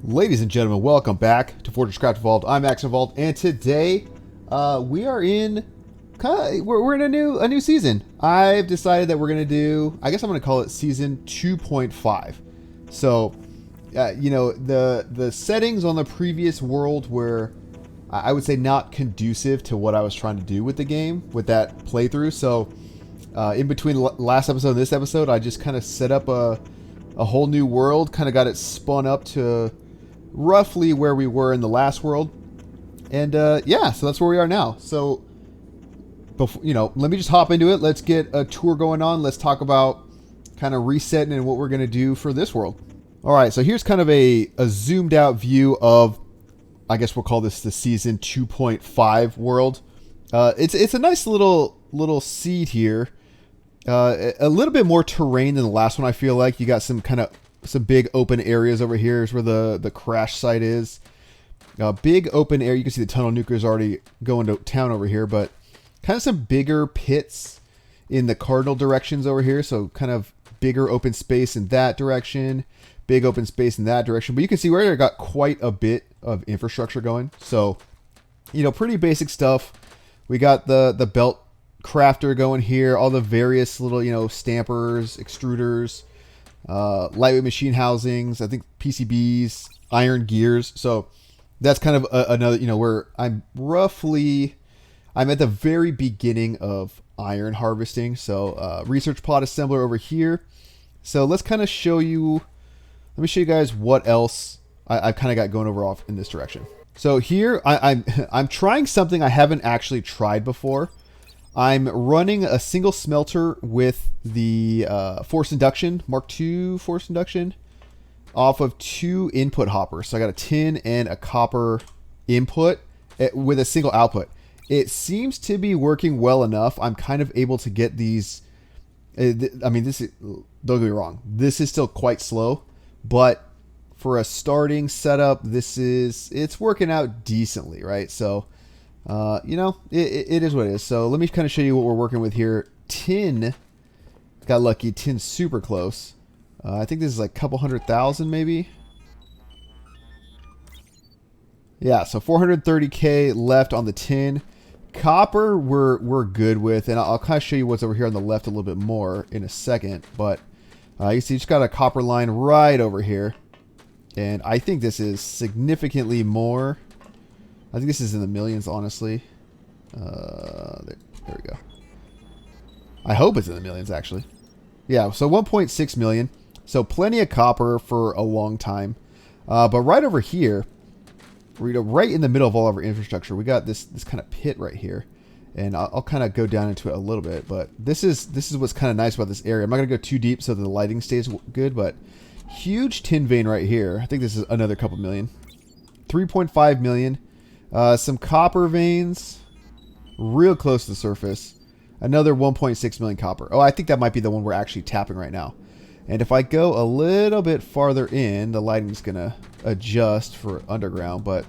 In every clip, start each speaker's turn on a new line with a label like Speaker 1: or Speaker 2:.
Speaker 1: Ladies and gentlemen, welcome back to FortressCraft Evolved. I'm AxionEvolved, and today we are in we're in a new season. I've decided that we're gonna do, I guess I'm gonna call it season 2.5. So, you know, the settings on the previous world were, I would say, not conducive to what I was trying to do with the game with that playthrough. So, in between last episode and this episode, I just kind of set up a whole new world, kind of got it spun up to roughly where we were in the last world, and yeah, so that's where we are now. So before, you know, let me just hop into it. Let's get a tour going on. Let's talk about kind of resetting and what we're going to do for this world. All right, so here's kind of a zoomed out view of, I guess we'll call this the season 2.5 world. It's a nice little seed here. A little bit more terrain than the last one. I feel like you got some big open areas over here. Is where the crash site is. Big open area. You can see the tunnel nuclear is already going to town over here, but kind of some bigger pits in the cardinal directions over here. So kind of bigger open space in that direction, big open space in that direction. But you can see where I got quite a bit of infrastructure going. So, you know, pretty basic stuff. We got the belt crafter going here, all the various little, you know, stampers, extruders, lightweight machine housings, I think PCBs, iron gears. So that's kind of another, you know, where I'm at the very beginning of iron harvesting. So research pod assembler over here. So let's kind of show you, let me show you guys what else I've kind of got going over off in this direction. So here I'm trying something I haven't actually tried before. I'm running a single smelter with the force induction, Mark II force induction, off of 2 input hoppers. So I got a tin and a copper input with a single output. It seems to be working well enough. I'm kind of able to get these. I mean, don't get me wrong, this is still quite slow, but for a starting setup, it's working out decently, right? So, you know, it is what it is. So let me kind of show you what we're working with here. Tin, got lucky. Tin's super close. I think this is like a couple 100,000 maybe. Yeah, so 430K left on the tin. Copper, we're good with, and I'll kind of show you what's over here on the left a little bit more in a second. But you see, just got a copper line right over here, and I think this is significantly more. I think this is in the millions, honestly. There we go. I hope it's in the millions, actually. Yeah, so 1.6 million. So plenty of copper for a long time. But right over here, right in the middle of all of our infrastructure, we got this kind of pit right here. And I'll kind of go down into it a little bit. But this is what's kind of nice about this area. I'm not going to go too deep so the lighting stays good, but huge tin vein right here. I think this is another couple million. 3.5 million. Some copper veins real close to the surface. Another 1.6 million copper. Oh, I think that might be the one we're actually tapping right now. And if I go a little bit farther in, the lighting's going to adjust for underground, but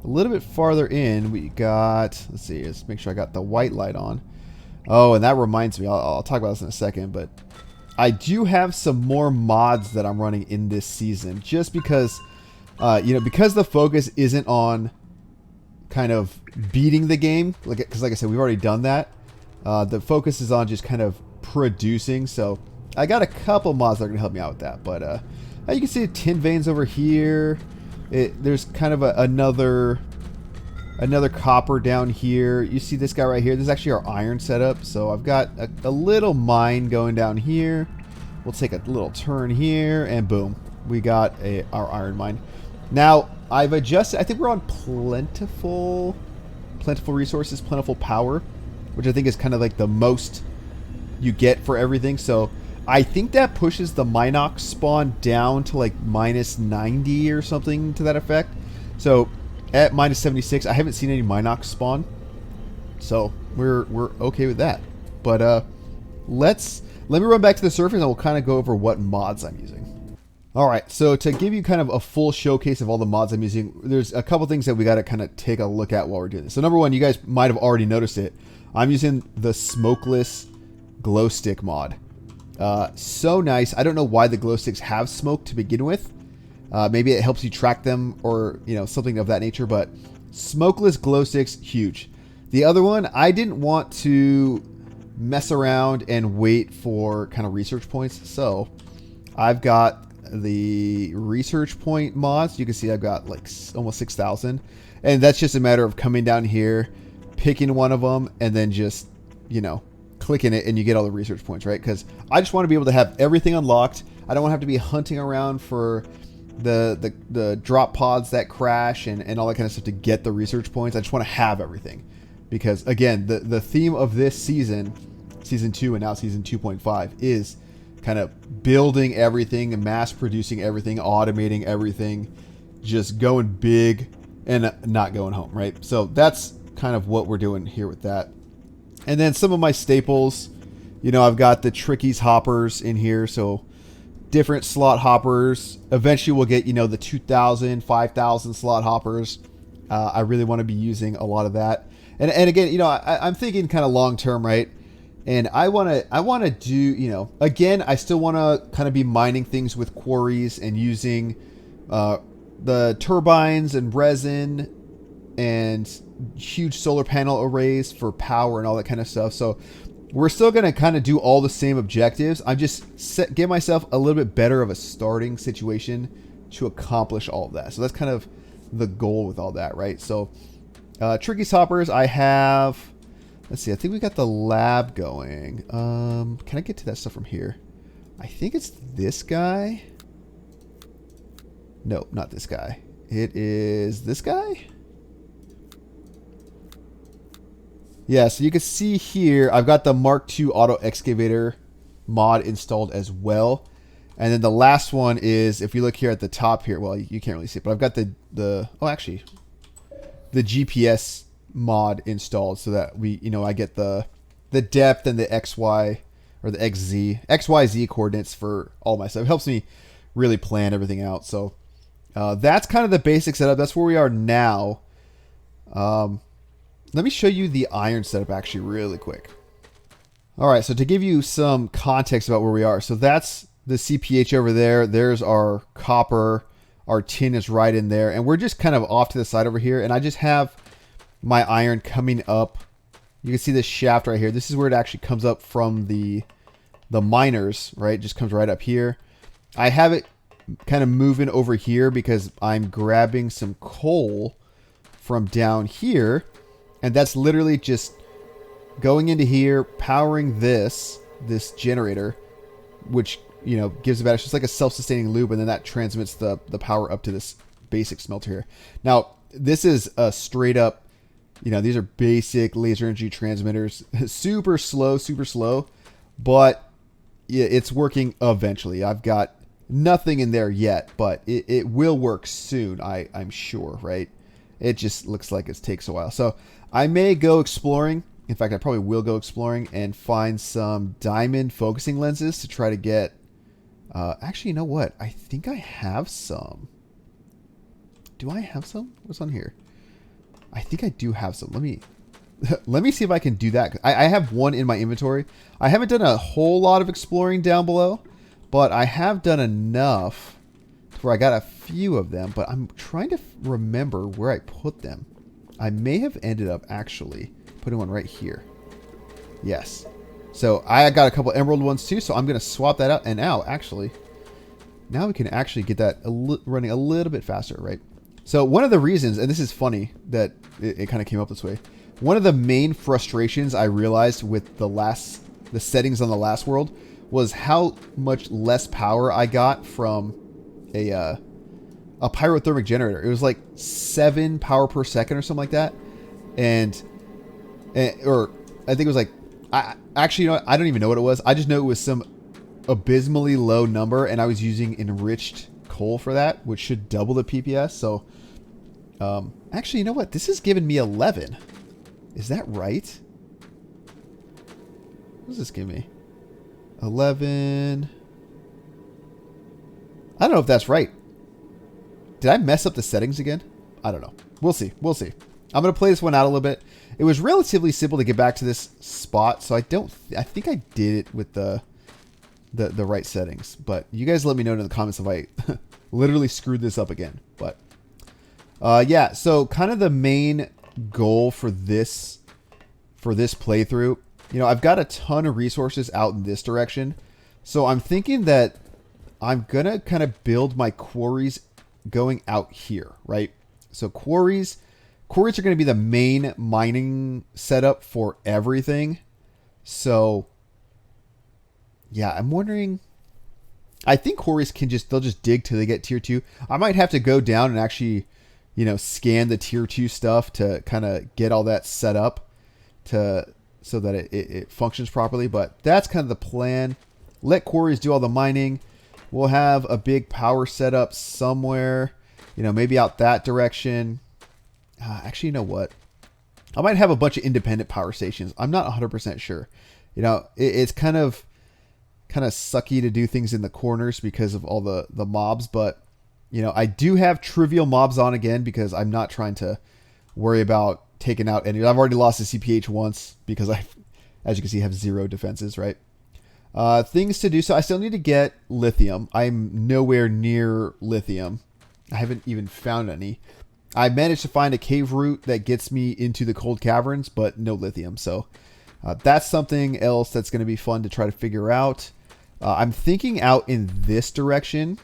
Speaker 1: a little bit farther in, we got, let's see, let's make sure I got the white light on. Oh, and that reminds me, I'll talk about this in a second, but I do have some more mods that I'm running in this season, just because, you know, because the focus isn't on kind of beating the game, because like I said, we've already done that. The focus is on just kind of producing. So I got a couple mods that are going to help me out with that. But you can see tin veins over here. There's kind of another copper down here. You see this guy right here. This is actually our iron setup. So I've got a little mine going down here. We'll take a little turn here, and boom, we got our iron mine. Now I've adjusted. I think we're on plentiful resources, plentiful power, which I think is kind of like the most you get for everything. So I think that pushes the Minox spawn down to like -90 or something to that effect. So at -76, I haven't seen any Minox spawn, so we're okay with that. But let me run back to the surface and we'll kind of go over what mods I'm using. Alright, so to give you kind of a full showcase of all the mods I'm using, there's a couple things that we got to kind of take a look at while we're doing this. So number one, you guys might have already noticed it. I'm using the smokeless glow stick mod. So nice. I don't know why the glow sticks have smoke to begin with, Maybe it helps you track them or, you know, something of that nature. But smokeless glow sticks, huge. The other one, I didn't want to mess around and wait for kind of research points. So I've got the research point mods. You can see I've got like almost 6,000. And that's just a matter of coming down here, picking one of them, and then just, you know, clicking it and you get all the research points, right? Because I just want to be able to have everything unlocked. I don't want to have to be hunting around for the drop pods that crash and all that kind of stuff to get the research points. I just want to have everything. Because again, the theme of this season, season 2 and now season 2.5, is kind of building everything and mass producing everything, automating everything, just going big and not going home, right? So that's kind of what we're doing here with that. And then some of my staples, you know, I've got the Trickies hoppers in here. So different slot hoppers. Eventually we'll get, you know, the 2,000, 5,000 slot hoppers. I really want to be using a lot of that. And again, you know, I'm thinking kind of long term, right? And I want to do, you know, again, I still want to kind of be mining things with quarries and using the turbines and resin and huge solar panel arrays for power and all that kind of stuff. So we're still going to kind of do all the same objectives. I'm just give myself a little bit better of a starting situation to accomplish all of that. So that's kind of the goal with all that, right? So Trickies hoppers, I have, let's see, I think we got the lab going. Can I get to that stuff from here? I think it's this guy. No, not this guy. It is this guy. Yeah, so you can see here, I've got the Mark II auto excavator mod installed as well. And then the last one is, if you look here at the top here, well, you can't really see it, but I've got the GPS mod installed so that we, you know, I get the depth and the XY or the XYZ coordinates for all my stuff. It helps me really plan everything out. So that's kind of the basic setup. That's where we are now. Let me show you the iron setup actually really quick. All right, so to give you some context about where we are. So that's the CPH over there. There's our copper. Our tin is right in there. And we're just kind of off to the side over here. And I just have my iron coming up. You can see this shaft right here. This is where it actually comes up from the miners, right? It just comes right up here. I have it kind of moving over here because I'm grabbing some coal from down here. And that's literally just going into here, powering this generator, which, you know, gives it back. It's just like a self-sustaining loop, and then that transmits the power up to this basic smelter here. Now, this is a straight up, you know, these are basic laser energy transmitters. super slow, but it's working eventually. I've got nothing in there yet, but it will work soon, I'm sure, right? It just looks like it takes a while. So I may go exploring. In fact, I probably will go exploring and find some diamond focusing lenses to try to get... actually, you know what? I think I have some. Do I have some? What's on here? I think I do have some. Let me let me see if I can do that. I have one in my inventory. I haven't done a whole lot of exploring down below, but I have done enough where I got a few of them, but I'm trying to remember where I put them. I may have ended up actually putting one right here. Yes. So I got a couple emerald ones too, so I'm going to swap that out. And now, actually, now we can actually get that running a little bit faster, right? So one of the reasons, and this is funny that it kind of came up this way, one of the main frustrations I realized with the settings on the last world was how much less power I got from a pyrothermic generator. It was like 7 power per second or something like that. Or I think it was like, actually, you know what? I don't even know what it was. I just know it was some abysmally low number, and I was using enriched coal for that, which should double the PPS. So, actually, you know what? This has given me 11. Is that right? What does this give me? 11. I don't know if that's right. Did I mess up the settings again? I don't know. We'll see. We'll see. I'm going to play this one out a little bit. It was relatively simple to get back to this spot, so I think I did it with the the right settings. But you guys let me know in the comments if I literally screwed this up again. But yeah, so kind of the main goal for this playthrough, you know, I've got a ton of resources out in this direction. So I'm thinking that I'm going to kind of build my quarries going out here, right? So quarries are going to be the main mining setup for everything. So yeah, I'm wondering, I think quarries they'll just dig till they get tier 2. I might have to go down and actually, you know, scan the tier 2 stuff to kind of get all that set up so that it functions properly. But that's kind of the plan. Let quarries do all the mining. We'll have a big power setup somewhere, you know, maybe out that direction. Actually, you know what? I might have a bunch of independent power stations. I'm not 100% sure. You know, it's kind of sucky to do things in the corners because of all the mobs. But, you know, I do have trivial mobs on again because I'm not trying to worry about taking out any. I've already lost the CPH once because I, as you can see, have 0 defenses, right? Things to do. So I still need to get lithium. I'm nowhere near lithium. I haven't even found any. I managed to find a cave route that gets me into the cold caverns, but no lithium. So that's something else that's going to be fun to try to figure out. I'm thinking out in this direction.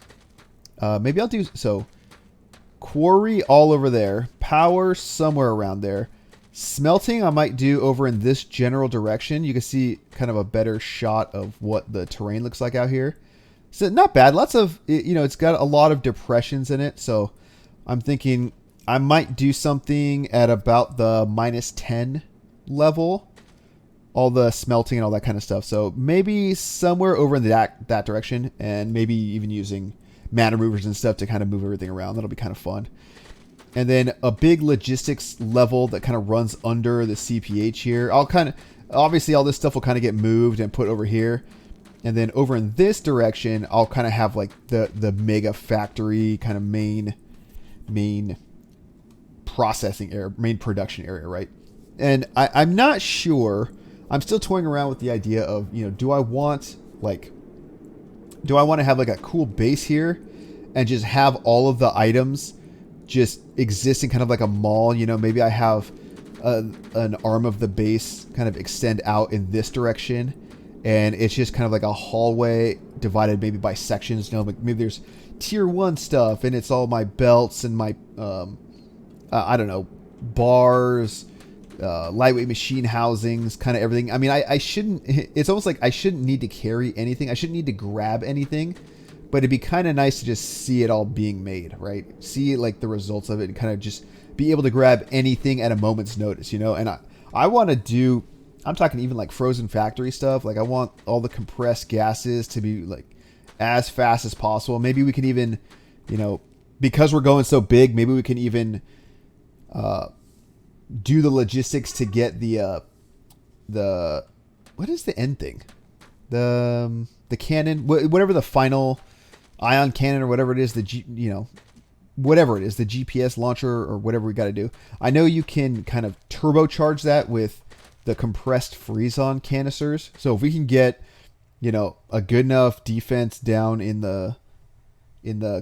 Speaker 1: Maybe I'll do so. Quarry all over there. Power somewhere around there. Smelting I might do over in this general direction. You can see kind of a better shot of what the terrain looks like out here. So not bad. Lots of, you know, it's got a lot of depressions in it. So I'm thinking I might do something at about the -10 level. All the smelting and all that kind of stuff. So maybe somewhere over in that direction, and maybe even using mana movers and stuff to kind of move everything around. That'll be kind of fun. And then a big logistics level that kind of runs under the CPH here. I'll kind of, obviously all this stuff will kind of get moved and put over here. And then over in this direction, I'll kind of have like the mega factory kind of main processing area, main production area, right? And I'm not sure. I'm still toying around with the idea of, you know, do I want to have like a cool base here and just have all of the items just existing kind of like a mall? You know, maybe I have an arm of the base kind of extend out in this direction, and it's just kind of like a hallway divided maybe by sections. You know, like maybe there's tier 1 stuff and it's all my belts and my I don't know, bars, lightweight machine housings, kind of everything. I mean, I shouldn't, it's almost like I shouldn't need to carry anything. I shouldn't need to grab anything, but it'd be kind of nice to just see it all being made, right? See like the results of it and kind of just be able to grab anything at a moment's notice, you know? And I want to do, I'm talking even like frozen factory stuff. Like I want all the compressed gases to be like as fast as possible. Maybe we can even, you know, because we're going so big, maybe we can even, do the logistics to get the what is the end thing, the cannon, whatever the final ion cannon or whatever it is, whatever it is, the GPS launcher or whatever we got to do. I know you can kind of turbocharge that with the compressed freeze-on canisters. So if we can get, you know, a good enough defense down in the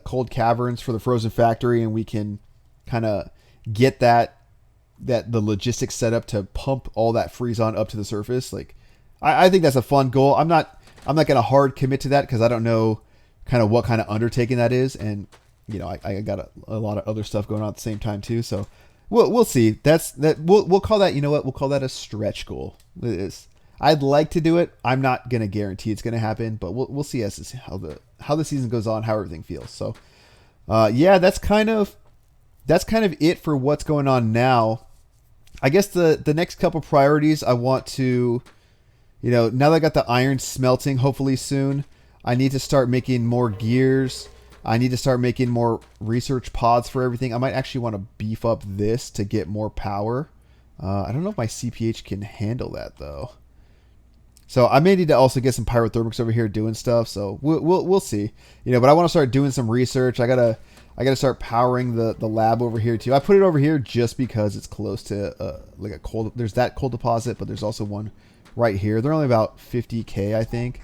Speaker 1: cold caverns for the frozen factory, and we can kind of get the logistics set up to pump all that freeze-on up to the surface. Like, I think that's a fun goal. I'm not going to hard commit to that because I don't know kind of what kind of undertaking that is. And, you know, I got a lot of other stuff going on at the same time too. So we'll see. We'll call that, you know what? We'll call that a stretch goal. It is. I'd like to do it. I'm not going to guarantee it's going to happen, but we'll see as how the season goes on, how everything feels. So, yeah, that's kind of it for what's going on now. I guess the next couple priorities I want to, you know, now that I got the iron smelting hopefully soon, I need to start making more gears. I need to start making more research pods for everything. I might actually want to beef up this to get more power. I don't know if my CPH can handle that though. So I may need to also get some pyrothermics over here doing stuff. So we'll see, you know, but I want to start doing some research. I gotta start powering the lab over here too. I put it over here just because it's close to like a coal. There's that coal deposit, but there's also one right here. They're only about 50K, I think.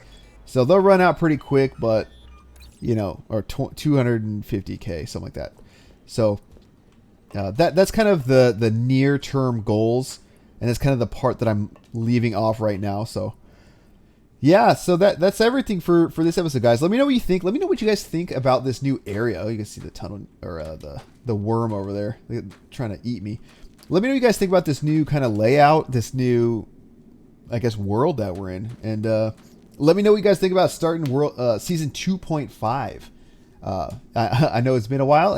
Speaker 1: So they'll run out pretty quick, but you know, or 250k, something like that. So that's kind of the near term goals, and that's kind of the part that I'm leaving off right now. So yeah, so that's everything for this episode, guys. Let me know what you think. Let me know what you guys think about this new area. Oh, you can see the tunnel, or the worm over there. They're trying to eat me. Let me know what you guys think about this new kind of layout, this new, I guess, world that we're in, and let me know what you guys think about starting season 2.5. I know it's been a while,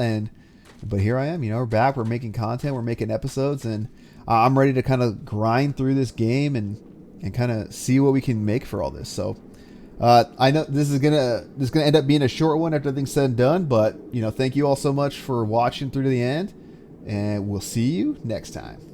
Speaker 1: but here I am. You know, we're back. We're making content. We're making episodes, and I'm ready to kind of grind through this game and kind of see what we can make for all this. So I know this is gonna end up being a short one after everything's said and done. But you know, thank you all so much for watching through to the end, and we'll see you next time.